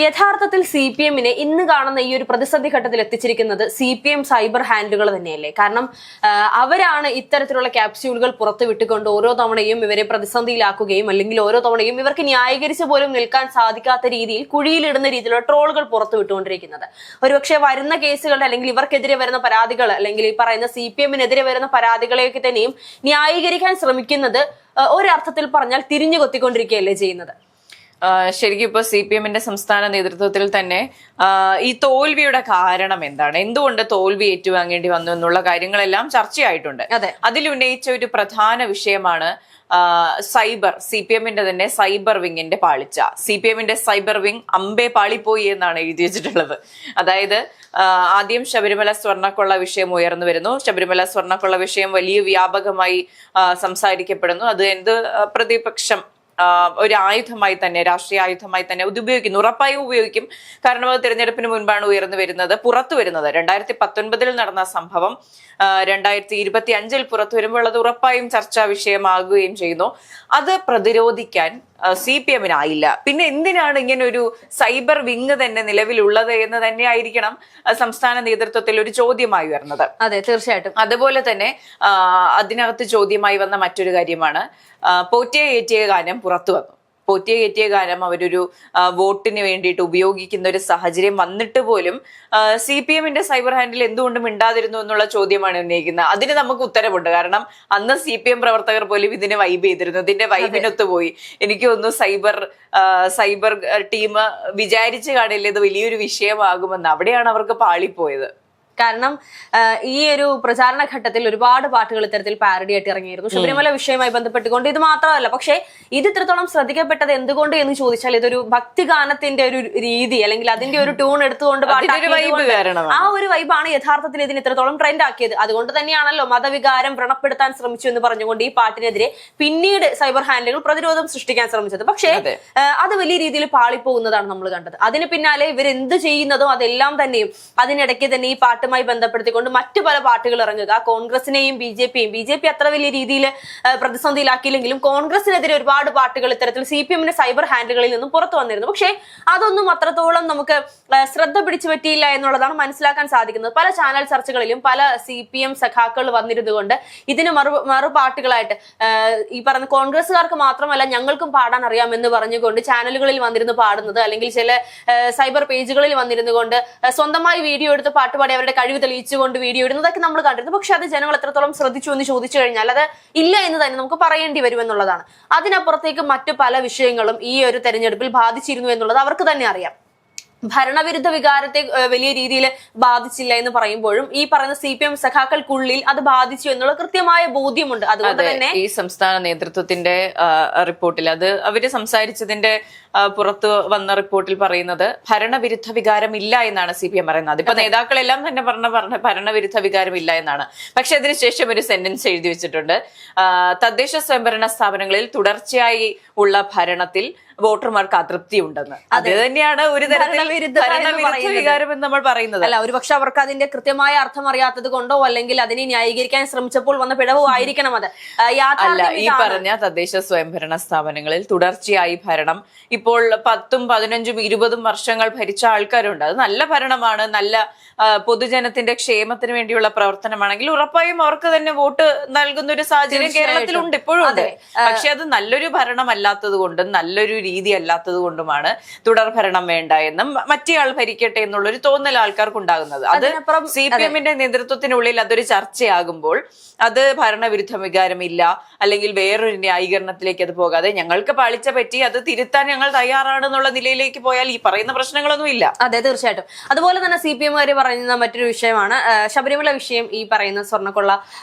യഥാർത്ഥത്തിൽ CPM-നെ ഇന്ന് കാണുന്ന ഈ ഒരു പ്രതിസന്ധി ഘട്ടത്തിൽ എത്തിച്ചിരിക്കുന്നത് CPM സൈബർ ഹാൻഡിലുകൾ തന്നെയല്ലേ? കാരണം അവരാണ് ഇത്തരത്തിലുള്ള ക്യാപ്സ്യൂളുകൾ പുറത്തു വിട്ടുകൊണ്ട് ഓരോ തവണയും ഇവരെ പ്രതിസന്ധിയിലാക്കുകയും അല്ലെങ്കിൽ ഓരോ തവണയും ഇവർക്ക് ന്യായീകരിച്ച് പോലും നിൽക്കാൻ സാധിക്കാത്ത രീതിയിൽ കുഴിയിലിടുന്ന രീതിയിലുള്ള ട്രോളുകൾ പുറത്തു വിട്ടുകൊണ്ടിരിക്കുന്നത്. ഒരുപക്ഷെ വരുന്ന കേസുകളുടെ അല്ലെങ്കിൽ ഇവർക്കെതിരെ വരുന്ന പരാതികൾ അല്ലെങ്കിൽ ഈ പറയുന്ന CPM-നെതിരെ വരുന്ന പരാതികളെയൊക്കെ തന്നെയും ന്യായീകരിക്കാൻ ശ്രമിക്കുന്നത് ഒരർത്ഥത്തിൽ പറഞ്ഞാൽ തിരിഞ്ഞു കൊത്തിക്കൊണ്ടിരിക്കുകയല്ലേ ചെയ്യുന്നത്. ശരിക്കും ഇപ്പൊ CPM-ന്റെ സംസ്ഥാന നേതൃത്വത്തിൽ തന്നെ ഈ തോൽവിയുടെ കാരണം എന്താണ്, എന്തുകൊണ്ട് തോൽവി ഏറ്റുവാങ്ങേണ്ടി വന്നു എന്നുള്ള കാര്യങ്ങളെല്ലാം ചർച്ചയായിട്ടുണ്ട്. അതിലുന്നയിച്ച ഒരു പ്രധാന വിഷയമാണ് സൈബർ CPM-ന്റെ തന്നെ സൈബർ വിങ്ങിന്റെ പാളിച്ച. CPM-ന്റെ സൈബർ വിങ് അമ്പേ പാളിപ്പോയി എന്നാണ് എഴുതി വെച്ചിട്ടുള്ളത്. അതായത് ആദ്യം ശബരിമല സ്വർണ്ണക്കൊള്ള വിഷയം ഉയർന്നു വരുന്നു. ശബരിമല സ്വർണ്ണക്കൊള്ള വിഷയം വലിയ വ്യാപകമായി സംസാരിക്കപ്പെടുന്നു. അത് എന്ത് പ്രതിപക്ഷം ഒരു ആയുധമായി തന്നെ, രാഷ്ട്രീയ ആയുധമായി തന്നെ ഇത് ഉപയോഗിക്കുന്നു, ഉറപ്പായും ഉപയോഗിക്കും. കാരണം അത് തിരഞ്ഞെടുപ്പിന് മുൻപാണ് ഉയർന്നു വരുന്നത്, പുറത്തു വരുന്നത്. 2019 നടന്ന സംഭവം 2025 പുറത്തു വരുമ്പോൾ അത് ഉറപ്പായും ചർച്ചാ വിഷയമാകുകയും ചെയ്യുന്നു. അത് പ്രതിരോധിക്കാൻ CPM-നായില്ല. പിന്നെ എന്തിനാണ് ഇങ്ങനെ ഒരു സൈബർ വിങ് തന്നെ നിലവിലുള്ളത് എന്ന് തന്നെ ആയിരിക്കണം സംസ്ഥാന നേതൃത്വത്തിൽ ഒരു ചോദ്യമായി വരുന്നത്. അതെ, തീർച്ചയായിട്ടും. അതുപോലെ തന്നെ അതിനകത്ത് ചോദ്യമായി വന്ന മറ്റൊരു കാര്യമാണ് പോറ്റിയെ ഏറ്റിയ ഗാനം പുറത്തു വന്നു. പോറ്റിയെ കയറ്റിയ ഗാനം അവരൊരു വോട്ടിന് വേണ്ടിയിട്ട് ഉപയോഗിക്കുന്ന ഒരു സാഹചര്യം വന്നിട്ട് പോലും CPM-ന്റെ സൈബർ ഹാൻഡിൽ എന്തുകൊണ്ട് മിണ്ടാതിരുന്നു എന്നുള്ള ചോദ്യമാണ് ഉന്നയിക്കുന്നത്. അതിന് നമുക്ക് ഉത്തരവുണ്ട്. കാരണം അന്ന് CPM പ്രവർത്തകർ പോലും ഇതിനെ വൈബ് ചെയ്തിരുന്നു, ഇതിന്റെ വൈബിനൊത്ത് പോയി. എനിക്ക് തോന്നുന്നു സൈബർ ടീം വിചാരിച്ചു കാണില്ല ഇത് വലിയൊരു വിഷയമാകുമെന്ന്. അവിടെയാണ് അവർക്ക് പാളിപ്പോയത്. കാരണം ഈ ഒരു പ്രചാരണ ഘട്ടത്തിൽ ഒരുപാട് പാട്ടുകൾ ഇത്തരത്തിൽ പാരഡി ആയിട്ട് ഇറങ്ങിയിരുന്നു ശബരിമല വിഷയവുമായി ബന്ധപ്പെട്ടുകൊണ്ട്. ഇത് മാത്രമല്ല, പക്ഷേ ഇത് ഇത്രത്തോളം ശ്രദ്ധിക്കപ്പെട്ടത് എന്തുകൊണ്ട് എന്ന് ചോദിച്ചാൽ ഇതൊരു ഭക്തിഗാനത്തിന്റെ ഒരു രീതി അല്ലെങ്കിൽ അതിന്റെ ഒരു ട്യൂൺ എടുത്തുകൊണ്ട് ആ ഒരു വൈബാണ് യഥാർത്ഥത്തിൽ ഇതിന് ഇത്രത്തോളം ട്രെൻഡ് ആക്കിയത്. അതുകൊണ്ട് തന്നെയാണല്ലോ മതവികാരം വ്രണപ്പെടുത്താൻ ശ്രമിച്ചു എന്ന് പറഞ്ഞുകൊണ്ട് ഈ പാട്ടിനെതിരെ പിന്നീട് സൈബർ ഹാൻഡിലുകൾ പ്രതിരോധം സൃഷ്ടിക്കാൻ ശ്രമിച്ചത്. പക്ഷേ അത് വലിയ രീതിയിൽ പാളിപ്പോകുന്നതാണ് നമ്മൾ കണ്ടത്. അതിന് പിന്നാലെ ഇവരെന്ത് ചെയ്യുന്നതോ അതെല്ലാം തന്നെയും അതിനിടയ്ക്ക് തന്നെ ഈ പാട്ടുമായി ബന്ധപ്പെടുത്തിക്കൊണ്ട് മറ്റു പല പാട്ടുകൾ ഇറങ്ങുക. കോൺഗ്രസിനെയും BJP അത്ര വലിയ രീതിയിൽ പ്രതിസന്ധിയിലാക്കിയില്ലെങ്കിലും കോൺഗ്രസിനെതിരെ ഒരുപാട് പാട്ടുകൾ ഇത്തരത്തിൽ CPM-ന്റെ സൈബർ ഹാൻഡിലുകളിൽ നിന്നും പുറത്തു വന്നിരുന്നു. പക്ഷേ അതൊന്നും അത്രത്തോളം നമുക്ക് ശ്രദ്ധ പിടിച്ചു പറ്റിയില്ല എന്നുള്ളതാണ് മനസ്സിലാക്കാൻ സാധിക്കുന്നത്. പല ചാനൽ ചർച്ചകളിലും പല CPM സഖാക്കൾ വന്നിരുന്നുകൊണ്ട് ഇതിന് മറുപാട്ടുകളായിട്ട് ഈ പറഞ്ഞ കോൺഗ്രസുകാർക്ക് മാത്രമല്ല ഞങ്ങൾക്കും പാടാൻ അറിയാമെന്ന് പറഞ്ഞുകൊണ്ട് ചാനലുകളിൽ വന്നിരുന്ന് പാടുന്നത്, അല്ലെങ്കിൽ ചില സൈബർ പേജുകളിൽ വന്നിരുന്നു കൊണ്ട് സ്വന്തമായി വീഡിയോ എടുത്ത് പാട്ടുപാടി അവരുടെ കഴിവ് തെളിയിച്ചുകൊണ്ട് വീഡിയോ ഇടുന്നതൊക്കെ നമ്മൾ കണ്ടിരുന്നു. പക്ഷെ അത് ജനങ്ങൾ എത്രത്തോളം ശ്രദ്ധിച്ചു എന്ന് ചോദിച്ചു കഴിഞ്ഞാൽ അത് ഇല്ല എന്ന് തന്നെ നമുക്ക് പറയേണ്ടി വരുമെന്നുള്ളതാണ്. അതിനപ്പുറത്തേക്ക് മറ്റു പല വിഷയങ്ങളും ഈ ഒരു തെരഞ്ഞെടുപ്പിൽ ബാധിച്ചിരുന്നു എന്നുള്ളത് അവർക്ക് തന്നെ അറിയാം. ഭരണവിരുദ്ധ വികാരത്തെ വലിയ രീതിയിൽ ബാധിച്ചില്ല എന്ന് പറയുമ്പോഴും ഈ പറയുന്ന CPM സഖാക്കൾക്കുള്ളിൽ അത് ബാധിച്ചു എന്നുള്ള കൃത്യമായ ബോധ്യമുണ്ട്. അതുകൊണ്ട് തന്നെ ഈ സംസ്ഥാന നേതൃത്വത്തിന്റെ റിപ്പോർട്ടിൽ അത് അവര് സംസാരിച്ചതിന്റെ പുറത്തു വന്ന റിപ്പോർട്ടിൽ പറയുന്നത് ഭരണവിരുദ്ധ വികാരം ഇല്ല എന്നാണ് CPM പറയുന്നത്. അതിപ്പോ നേതാക്കളെല്ലാം തന്നെ പറഞ്ഞ ഭരണവിരുദ്ധ വികാരം ഇല്ല എന്നാണ്. പക്ഷെ അതിനുശേഷം ഒരു സെന്റൻസ് എഴുതി വെച്ചിട്ടുണ്ട്, തദ്ദേശ സ്വയംഭരണ സ്ഥാപനങ്ങളിൽ തുടർച്ചയായി ഉള്ള ഭരണത്തിൽ വോട്ടർമാർക്ക് അതൃപ്തി ഉണ്ടെന്ന്. അത് തന്നെയാണ് ഒരു തരത്തിൽ ഭരണവിരുദ്ധ വികാരം എന്ന് നമ്മൾ പറയുന്നത്. അല്ല, ഒരുപക്ഷെ അവർക്ക് അതിന്റെ കൃത്യമായ അർത്ഥം അറിയാത്തത് കൊണ്ടോ അല്ലെങ്കിൽ അതിനെ ന്യായീകരിക്കാൻ ശ്രമിച്ചപ്പോൾ വന്ന പിഴവോ ആയിരിക്കണം അത്. അല്ല, ഈ പറഞ്ഞ തദ്ദേശ സ്വയംഭരണ സ്ഥാപനങ്ങളിൽ തുടർച്ചയായി ഭരണം ഇപ്പോൾ 10, 15, 20 വർഷങ്ങൾ ഭരിച്ച ആൾക്കാരുണ്ട്. അത് നല്ല ഭരണമാണ്, നല്ല പൊതുജനത്തിന്റെ ക്ഷേമത്തിന് വേണ്ടിയുള്ള പ്രവർത്തനമാണെങ്കിൽ ഉറപ്പായും അവർക്ക് തന്നെ വോട്ട് നൽകുന്ന ഒരു സാഹചര്യം കേരളത്തിലുണ്ട്, ഇപ്പോഴും ഉണ്ട്. പക്ഷെ അത് നല്ലൊരു ഭരണമല്ലാത്തത് കൊണ്ടും നല്ലൊരു രീതി അല്ലാത്തത് കൊണ്ടുമാണ് തുടർ ഭരണം വേണ്ട എന്നും മറ്റേയാൾ ഭരിക്കട്ടെ എന്നുള്ളൊരു തോന്നൽ ആൾക്കാർക്ക് ഉണ്ടാകുന്നത്. അത് CPM-ന്റെ നേതൃത്വത്തിനുള്ളിൽ അതൊരു ചർച്ചയാകുമ്പോൾ അത് ഭരണവിരുദ്ധ വികാരമില്ല അല്ലെങ്കിൽ വേറൊരു ന്യായീകരണത്തിലേക്ക് അത് പോകാതെ ഞങ്ങൾക്ക് പാളിച്ച പറ്റി അത് തിരുത്താൻ ഞങ്ങൾ തയ്യാറാണെന്നുള്ള നിലയിലേക്ക് പോയാൽ ഈ പറയുന്ന പ്രശ്നങ്ങളൊന്നും ഇല്ല. അതെ, തീർച്ചയായിട്ടും. അതുപോലെ തന്നെ CPM-കാര് പറയുന്ന മറ്റൊരു വിഷയമാണ് ശബരിമല വിഷയം. ഈ പറയുന്ന സ്വർണ്ണക്കൊള്ള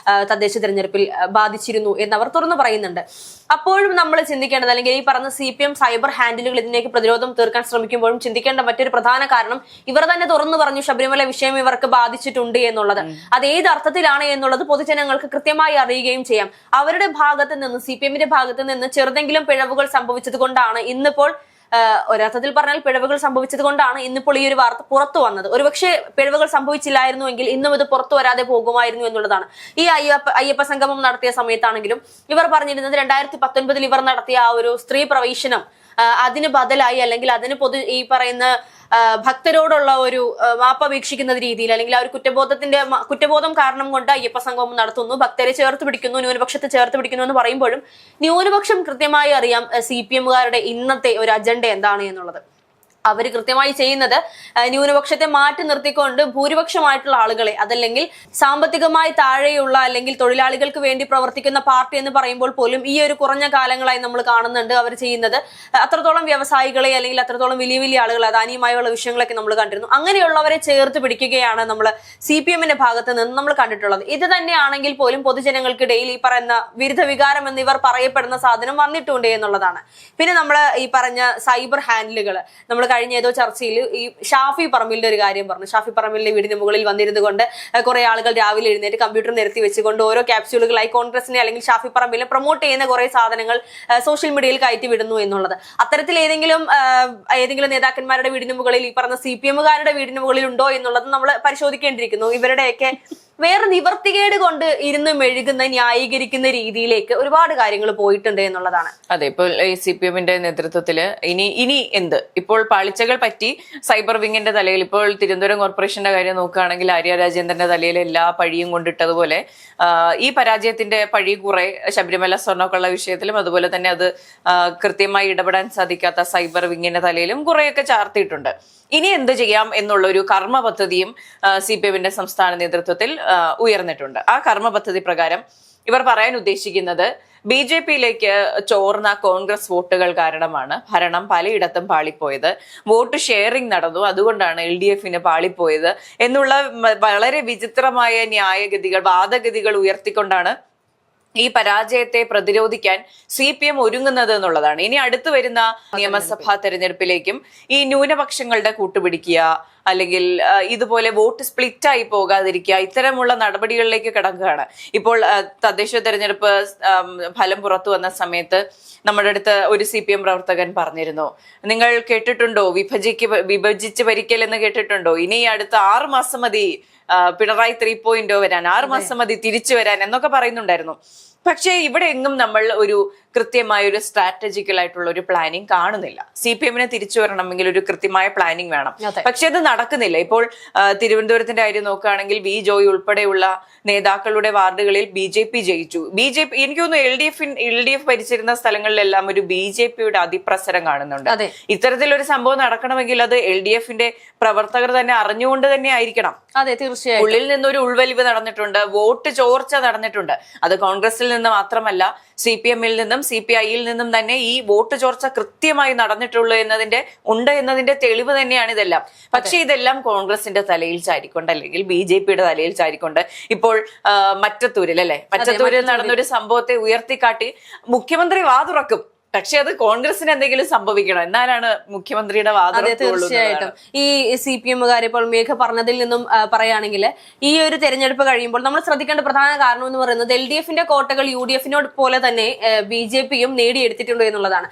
തദ്ദേശ തെരഞ്ഞെടുപ്പിൽ ബാധിച്ചിരുന്നു എന്നവർ തുറന്നു പറയുന്നുണ്ട്. അപ്പോഴും നമ്മൾ ചിന്തിക്കേണ്ടത്, അല്ലെങ്കിൽ ഈ പറഞ്ഞ CPM സൈബർ ഹാൻഡിലുകൾ ഇതിലേക്ക് പ്രതിരോധം തീർക്കാൻ ശ്രമിക്കുമ്പോഴും ചിന്തിക്കേണ്ട മറ്റൊരു പ്രധാന കാരണം ഇവർ തന്നെ തുറന്നു പറഞ്ഞു ശബരിമല വിഷയം ഇവർക്ക് ബാധിച്ചിട്ടുണ്ട് എന്നുള്ളത്. അത് ഏത് അർത്ഥത്തിലാണ് എന്നുള്ളത് പൊതുജനങ്ങൾക്ക് കൃത്യമായി അറിയുകയും ചെയ്യാം. അവരുടെ ഭാഗത്ത് നിന്ന്, CPM-ന്റെ ഭാഗത്ത് നിന്ന് ചെറുതെങ്കിലും പിഴവുകൾ സംഭവിച്ചത് കൊണ്ടാണ് ഇന്നിപ്പോൾ ഒരർത്ഥത്തിൽ പറഞ്ഞാൽ പിഴവുകൾ സംഭവിച്ചത് കൊണ്ടാണ് ഇന്നിപ്പോൾ ഈ ഒരു വാർത്ത പുറത്തു വന്നത്. ഒരുപക്ഷെ പിഴവുകൾ സംഭവിച്ചില്ലായിരുന്നുവെങ്കിൽ ഇന്നും ഇത് പുറത്തു വരാതെ പോകുമായിരുന്നു എന്നുള്ളതാണ്. ഈ അയ്യപ്പ സംഗമം നടത്തിയ സമയത്താണെങ്കിലും ഇവർ പറഞ്ഞിരുന്നത് 2019 ഇവർ നടത്തിയ ആ ഒരു സ്ത്രീ പ്രവേശനം അതിന് ബദലായി അല്ലെങ്കിൽ അതിന് ഈ പറയുന്ന ഭക്തരോടുള്ള ഒരു മാപ്പപേക്ഷിക്കുന്ന രീതിയിൽ അല്ലെങ്കിൽ ആ ഒരു കുറ്റബോധം കാരണം കൊണ്ട് അയ്യപ്പ സംഗമം നടത്തുന്നു, ഭക്തരെ ചേർത്ത് പിടിക്കുന്നു, ന്യൂനപക്ഷത്തെ ചേർത്ത് പിടിക്കുന്നു എന്ന് പറയുമ്പോഴും ന്യൂനപക്ഷം കൃത്യമായി അറിയാം CPM-കാരുടെ ഇന്നത്തെ ഒരു അജണ്ട എന്താണ് എന്നുള്ളത്. അവർ കൃത്യമായി ചെയ്യുന്നത് ന്യൂനപക്ഷത്തെ മാറ്റി നിർത്തിക്കൊണ്ട് ഭൂരിപക്ഷമായിട്ടുള്ള ആളുകളെ, അതല്ലെങ്കിൽ സാമ്പത്തികമായി താഴെയുള്ള അല്ലെങ്കിൽ തൊഴിലാളികൾക്ക് വേണ്ടി പ്രവർത്തിക്കുന്ന പാർട്ടി എന്ന് പറയുമ്പോൾ പോലും ഈ ഒരു കുറഞ്ഞ കാലങ്ങളായി നമ്മൾ കാണുന്നുണ്ട് അവർ ചെയ്യുന്നത് അത്രത്തോളം വ്യവസായികളെ അല്ലെങ്കിൽ അത്രത്തോളം വലിയ വലിയ ആളുകൾ അദാനിയുമായുള്ള വിഷയങ്ങളൊക്കെ നമ്മൾ കണ്ടിരുന്നു. അങ്ങനെയുള്ളവരെ ചേർത്ത് പിടിക്കുകയാണ് നമ്മൾ CPM-ന്റെ ഭാഗത്ത് നിന്ന് നമ്മൾ കണ്ടിട്ടുള്ളത്. ഇത് തന്നെയാണെങ്കിൽ പോലും പൊതുജനങ്ങൾക്കിടയിൽ ഈ പറയുന്ന വിരുദ്ധ വികാരം എന്ന് ഇവർ പറയപ്പെടുന്ന സാധനം വന്നിട്ടുണ്ട് എന്നുള്ളതാണ്. പിന്നെ നമ്മൾ ഈ പറഞ്ഞ സൈബർ ഹാൻഡിലുകൾ, നമ്മൾ കഴിഞ്ഞ ഏതോ ചർച്ചയിൽ ഈ ഷാഫി പറമ്പിലിന്റെ ഒരു കാര്യം പറഞ്ഞു. ഷാഫി പറമ്പിലിന്റെ വീടിന് മുകളിൽ വന്നിരുന്നു കൊണ്ട് കുറെ ആളുകൾ രാവിലെ എഴുന്നേറ്റ് കമ്പ്യൂട്ടർ നിരത്തി വെച്ചുകൊണ്ട് ഓരോ ക്യാപ്സ്യൂളുകളായി കോൺഗ്രസിനെ അല്ലെങ്കിൽ ഷാഫി പറമ്പിലിനെ പ്രൊമോട്ട് ചെയ്യുന്ന കുറെ സാധനങ്ങൾ സോഷ്യൽ മീഡിയയിൽ കയറ്റി വിടുന്നു എന്നുള്ളത്. അത്തരത്തിൽ ഏതെങ്കിലും നേതാക്കന്മാരുടെ വീടിന് മുകളിൽ ഈ പറഞ്ഞ CPM-കാരുടെ വീടിന് മുകളിൽ ഉണ്ടോ എന്നുള്ളത് നമ്മൾ പരിശോധിക്കേണ്ടിയിരിക്കുന്നു. ഇവരുടെയൊക്കെ വേറെ നിവർത്തികേട് കൊണ്ട് ഇരുന്ന് മെഴുകുന്ന ന്യായീകരിക്കുന്ന രീതിയിലേക്ക് ഒരുപാട് കാര്യങ്ങൾ പോയിട്ടുണ്ട് എന്നുള്ളതാണ്. അതെ, ഇപ്പോൾ ഈ CPM-ന്റെ നേതൃത്വത്തില് ഇനി എന്ത് ഇപ്പോൾ പാളിച്ചകൾ പറ്റി സൈബർ വിങ്ങിന്റെ തലയിൽ, ഇപ്പോൾ തിരുവനന്തപുരം കോർപ്പറേഷന്റെ കാര്യം നോക്കുകയാണെങ്കിൽ ആര്യ രാജേന്ദ്രന്റെ തലയിൽ എല്ലാ പഴിയും കൊണ്ടിട്ടതുപോലെ ഈ പരാജയത്തിന്റെ പഴി കുറെ ശബരിമല സ്വർണ്ണക്കൊള്ള വിഷയത്തിലും അതുപോലെ തന്നെ അത് കൃത്യമായി ഇടപെടാൻ സാധിക്കാത്ത സൈബർ വിങ്ങിന്റെ തലയിലും കുറെയൊക്കെ ചാർത്തിയിട്ടുണ്ട്. ഇനി എന്ത് ചെയ്യാം എന്നുള്ള ഒരു കർമ്മ പദ്ധതിയും CPM-ന്റെ സംസ്ഥാന നേതൃത്വത്തിൽ ഉയർന്നിട്ടുണ്ട്. ആ കർമ്മ പദ്ധതി പ്രകാരം ഇവർ പറയാൻ ഉദ്ദേശിക്കുന്നത് BJP-യിലേക്ക് ചോർന്ന കോൺഗ്രസ് വോട്ടുകൾ കാരണമാണ് ഭരണം പലയിടത്തും പാളിപ്പോയത്, വോട്ട് ഷെയറിംഗ് നടന്നു, അതുകൊണ്ടാണ് LDF-ന് പാളിപ്പോയത് എന്നുള്ള വളരെ വിചിത്രമായ ന്യായഗതികൾ, വാദഗതികൾ ഉയർത്തിക്കൊണ്ടാണ് ഈ പരാജയത്തെ പ്രതിരോധിക്കാൻ CPM ഒരുങ്ങുന്നത് എന്നുള്ളതാണ്. ഇനി അടുത്തു വരുന്ന നിയമസഭാ തെരഞ്ഞെടുപ്പിലേക്കും ഈ ന്യൂനപക്ഷങ്ങളുടെ കൂട്ടുപിടിക്കുക, അല്ലെങ്കിൽ ഇതുപോലെ വോട്ട് സ്പ്ലിറ്റ് ആയി പോകാതിരിക്കുക, ഇത്തരമുള്ള നടപടികളിലേക്ക് കടക്കുകയാണ്. ഇപ്പോൾ തദ്ദേശ തെരഞ്ഞെടുപ്പ് ഫലം പുറത്തു വന്ന സമയത്ത് നമ്മുടെ അടുത്ത് ഒരു CPM പ്രവർത്തകൻ പറഞ്ഞിരുന്നു, നിങ്ങൾ കേട്ടിട്ടുണ്ടോ വിഭജിച്ച് ഭരിക്കൽ എന്ന് കേട്ടിട്ടുണ്ടോ? ഇനി അടുത്ത 6 മാസം മതി പിണറായി 3.0 വരാൻ, 6 മാസം മതി തിരിച്ചു വരാൻ എന്നൊക്കെ പറയുന്നുണ്ടായിരുന്നു. പക്ഷേ ഇവിടെ എങ്ങും നമ്മൾ ഒരു കൃത്യമായ ഒരു സ്ട്രാറ്റജിക്കൽ ആയിട്ടുള്ള ഒരു പ്ലാനിങ് കാണുന്നില്ല. CPM-നെ തിരിച്ചു വരണമെങ്കിൽ ഒരു കൃത്യമായ പ്ലാനിങ് വേണം. പക്ഷെ അത് നടക്കുന്നില്ല. ഇപ്പോൾ തിരുവനന്തപുരത്തിന്റെ കാര്യം നോക്കുകയാണെങ്കിൽ ജോയ് ഉൾപ്പെടെയുള്ള നേതാക്കളുടെ വാർഡുകളിൽ BJP ജയിച്ചു. എനിക്ക് തോന്നുന്നു LDF ഭരിച്ചിരുന്ന സ്ഥലങ്ങളിലെല്ലാം ഒരു BJP-യുടെ അതിപ്രസരം കാണുന്നുണ്ട്. ഇത്തരത്തിലൊരു സംഭവം നടക്കണമെങ്കിൽ അത് LDF-ന്റെ പ്രവർത്തകർ തന്നെ അറിഞ്ഞുകൊണ്ട് തന്നെ ആയിരിക്കണം. അതെ, തീർച്ചയായും. ഉള്ളിൽ നിന്നൊരു ഉൾവലിവ് നടന്നിട്ടുണ്ട്, വോട്ട് ചോർച്ച നടന്നിട്ടുണ്ട്. അത് കോൺഗ്രസിൽ നിന്ന് മാത്രമല്ല, CPM-ൽ നിന്നും CPI-ൽ നിന്നും തന്നെ ഈ വോട്ട് ചോർച്ച കൃത്യമായി നടന്നിട്ടുള്ളൂ എന്നതിന്റെ തെളിവ് തന്നെയാണ് ഇതെല്ലാം. പക്ഷെ ഇതെല്ലാം കോൺഗ്രസിന്റെ തലയിൽ ചാരിക്കൊണ്ട് അല്ലെങ്കിൽ BJP-യുടെ തലയിൽ ചാരിക്കൊണ്ട് ഇപ്പോൾ മറ്റത്തൂരിൽ നടന്നൊരു സംഭവത്തെ ഉയർത്തിക്കാട്ടി മുഖ്യമന്ത്രി വാതുറക്കും. പക്ഷെ അത് കോൺഗ്രസിന് എന്തെങ്കിലും സംഭവിക്കണം, എന്നാലാണ് മുഖ്യമന്ത്രിയുടെ വാദം. തീർച്ചയായിട്ടും ഈ CPM-കാർ ഇപ്പോൾ മേഘ പറഞ്ഞതിൽ നിന്നും പറയുകയാണെങ്കിൽ ഈ ഒരു തെരഞ്ഞെടുപ്പ് കഴിയുമ്പോൾ നമ്മൾ ശ്രദ്ധിക്കേണ്ട പ്രധാന കാരണം എന്ന് പറയുന്നത് LDF-ന്റെ കോട്ടകൾ UDF-നോട് പോലെ തന്നെ BJP-യും നേടിയെടുത്തിട്ടുണ്ട് എന്നുള്ളതാണ്.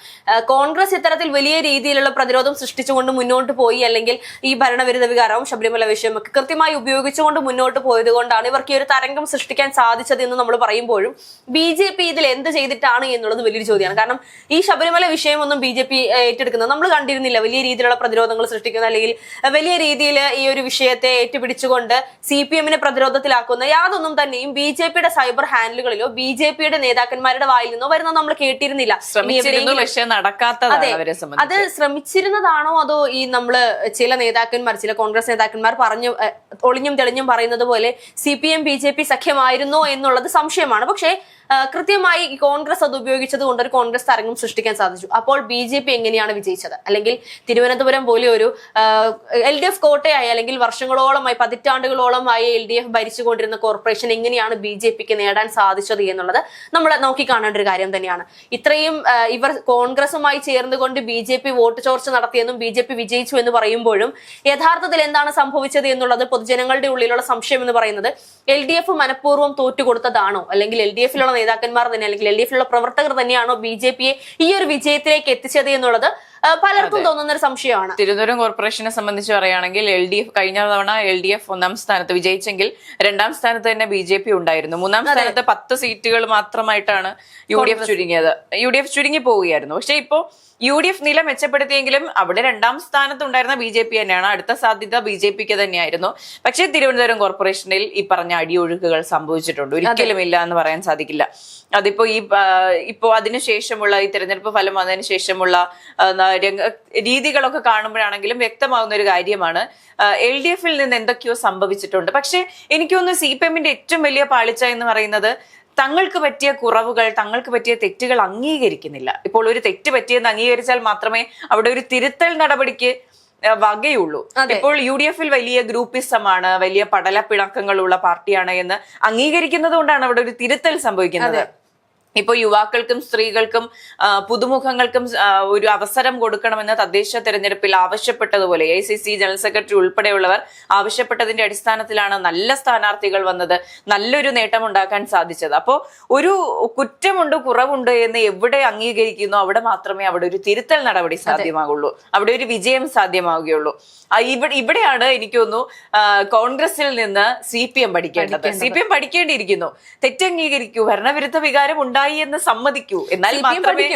കോൺഗ്രസ് ഇത്തരത്തിൽ വലിയ രീതിയിലുള്ള പ്രതിരോധം സൃഷ്ടിച്ചുകൊണ്ട് മുന്നോട്ട് പോയി, അല്ലെങ്കിൽ ഈ ഭരണവിരുദ്ധ വികാരവും ശബരിമല വിഷയമൊക്കെ കൃത്യമായി ഉപയോഗിച്ചുകൊണ്ട് മുന്നോട്ട് പോയത് കൊണ്ടാണ് ഇവർക്ക് ഈ ഒരു തരംഗം സൃഷ്ടിക്കാൻ സാധിച്ചത് എന്ന് നമ്മൾ പറയുമ്പോഴും BJP ഇതിൽ എന്ത് ചെയ്തിട്ടാണ് എന്നുള്ളത് വലിയൊരു ചോദ്യമാണ്. കാരണം ഈ ശബരിമല വിഷയമൊന്നും BJP ഏറ്റെടുക്കുന്നത് നമ്മൾ കണ്ടിരുന്നില്ല. വലിയ രീതിയിലുള്ള പ്രതിരോധങ്ങൾ സൃഷ്ടിക്കുന്ന അല്ലെങ്കിൽ വലിയ രീതിയിൽ ഈ ഒരു വിഷയത്തെ ഏറ്റുപിടിച്ചുകൊണ്ട് CPM-നെ പ്രതിരോധത്തിലാക്കുന്ന യാതൊന്നും തന്നെയും BJP-യുടെ സൈബർ ഹാൻഡിലുകളിലോ BJP-യുടെ നേതാക്കന്മാരുടെ വായിൽ നിന്നോ വരുന്നത് നമ്മൾ കേട്ടിരുന്നില്ല. അത് ശ്രമിച്ചിരുന്നതാണോ അതോ ഈ നമ്മള് ചില കോൺഗ്രസ് നേതാക്കന്മാർ പറഞ്ഞു ഒളിഞ്ഞും തെളിഞ്ഞും പറയുന്നത് പോലെ CPM BJP സഖ്യമായിരുന്നോ എന്നുള്ളത് സംശയമാണ്. പക്ഷേ കൃത്യമായി കോൺഗ്രസ് അത് ഉപയോഗിച്ചത് കൊണ്ട് ഒരു കോൺഗ്രസ് തരംഗം സൃഷ്ടിക്കാൻ സാധിച്ചു. അപ്പോൾ BJP എങ്ങനെയാണ് വിജയിച്ചത്? അല്ലെങ്കിൽ തിരുവനന്തപുരം പോലെ ഒരു LDF കോട്ടയായി അല്ലെങ്കിൽ വർഷങ്ങളോളമായി പതിറ്റാണ്ടുകളോളമായി LDF ഭരിച്ചുകൊണ്ടിരുന്ന കോർപ്പറേഷൻ എങ്ങനെയാണ് BJPക്ക് നേടാൻ സാധിച്ചത് എന്നുള്ളത് നമ്മൾ നോക്കിക്കാണേണ്ട ഒരു കാര്യം തന്നെയാണ്. ഇത്രയും ഇവർ കോൺഗ്രസുമായി ചേർന്നുകൊണ്ട് BJP വോട്ട് ചോർച്ച നടത്തിയെന്നും BJP വിജയിച്ചു എന്ന് പറയുമ്പോഴും യഥാർത്ഥത്തിൽ എന്താണ് സംഭവിച്ചത് എന്നുള്ളത് പൊതുജനങ്ങളുടെ ഉള്ളിലുള്ള സംശയം എന്ന് പറയുന്നത് LDF മനഃപൂർവ്വം തോറ്റുകൊടുത്തതാണോ, അല്ലെങ്കിൽ LDF-ലുള്ള നേതാക്കന്മാർ തന്നെ അല്ലെങ്കിൽ LDF-ലുള്ള പ്രവർത്തകർ തന്നെയാണോ BJP-യെ ഈ ഒരു വിജയത്തിലേക്ക് എത്തിച്ചത് എന്നുള്ളത് പലർക്കും തോന്നുന്ന ഒരു സംശയമാണ്. തിരുവനന്തപുരം കോർപ്പറേഷനെ സംബന്ധിച്ച് പറയുകയാണെങ്കിൽ കഴിഞ്ഞ തവണ LDF 1ാം സ്ഥാനത്ത് വിജയിച്ചെങ്കിൽ 2ാം സ്ഥാനത്ത് തന്നെ BJP ഉണ്ടായിരുന്നു. 3ാം സ്ഥാനത്ത് 10 സീറ്റുകൾ മാത്രമായിട്ടാണ് UDF ചുരുങ്ങി പോവുകയായിരുന്നു. പക്ഷെ ഇപ്പോ UDF നില മെച്ചപ്പെടുത്തിയെങ്കിലും അവിടെ 2ാം സ്ഥാനത്തുണ്ടായിരുന്ന BJP തന്നെയാണ്. അടുത്ത സാധ്യത BJPക്ക് തന്നെയായിരുന്നു. പക്ഷേ തിരുവനന്തപുരം കോർപ്പറേഷനിൽ ഈ പറഞ്ഞ അടിയൊഴുക്കുകൾ സംഭവിച്ചിട്ടുണ്ട്. ഒരിക്കലും ഇല്ല എന്ന് പറയാൻ സാധിക്കില്ല. അതിപ്പോ ഇപ്പോ അതിനുശേഷമുള്ള ഈ തെരഞ്ഞെടുപ്പ് ഫലം വന്നതിന് ശേഷമുള്ള രീതികളൊക്കെ കാണുമ്പോഴാണെങ്കിലും വ്യക്തമാകുന്ന ഒരു കാര്യമാണ് LDF-ൽ നിന്ന് എന്തൊക്കെയോ സംഭവിച്ചിട്ടുണ്ട്. പക്ഷെ എനിക്ക് തോന്നുന്നു CPM-ന്റെ ഏറ്റവും വലിയ പാളിച്ച എന്ന് പറയുന്നത് തങ്ങൾക്ക് പറ്റിയ കുറവുകൾ, തങ്ങൾക്ക് പറ്റിയ തെറ്റുകൾ അംഗീകരിക്കുന്നില്ല. ഇപ്പോൾ ഒരു തെറ്റ് പറ്റിയെന്ന് അംഗീകരിച്ചാൽ മാത്രമേ അവിടെ ഒരു തിരുത്തൽ നടപടിക്ക് വകയുള്ളൂ. ഇപ്പോൾ UDF-ൽ വലിയ ഗ്രൂപ്പിസമാണ്, വലിയ പടലപ്പിണക്കങ്ങളുള്ള പാർട്ടിയാണ് എന്ന് അംഗീകരിക്കുന്നത് കൊണ്ടാണ് അവിടെ ഒരു തിരുത്തൽ സംഭവിക്കുന്നത്. ഇപ്പൊ യുവാക്കൾക്കും സ്ത്രീകൾക്കും പുതുമുഖങ്ങൾക്കും ഒരു അവസരം കൊടുക്കണമെന്ന് തദ്ദേശ തെരഞ്ഞെടുപ്പിൽ ആവശ്യപ്പെട്ടതുപോലെ AICC ജനറൽ സെക്രട്ടറി ഉൾപ്പെടെയുള്ളവർ ആവശ്യപ്പെട്ടതിന്റെ അടിസ്ഥാനത്തിലാണ് നല്ല സ്ഥാനാർത്ഥികൾ വന്നത്, നല്ലൊരു നേട്ടം ഉണ്ടാക്കാൻ സാധിച്ചത്. അപ്പോ ഒരു കുറ്റമുണ്ട്, കുറവുണ്ട് എന്ന് എവിടെ അംഗീകരിക്കുന്നു അവിടെ മാത്രമേ അവിടെ ഒരു തിരുത്തൽ നടപടി സാധ്യമാകുള്ളൂ, അവിടെ ഒരു വിജയം സാധ്യമാവുകയുള്ളൂ. ഇവിടെയാണ് എനിക്ക് തോന്നുന്നു കോൺഗ്രസിൽ നിന്ന് CPM പഠിക്കേണ്ടത്. CPM പഠിക്കേണ്ടിയിരിക്കുന്നു. തെറ്റംഗീകരിക്കൂ, ഭരണവിരുദ്ധ വികാരം ഉണ്ടായി എന്ന് സമ്മതിക്കൂ, എന്നാൽ മാത്രമേ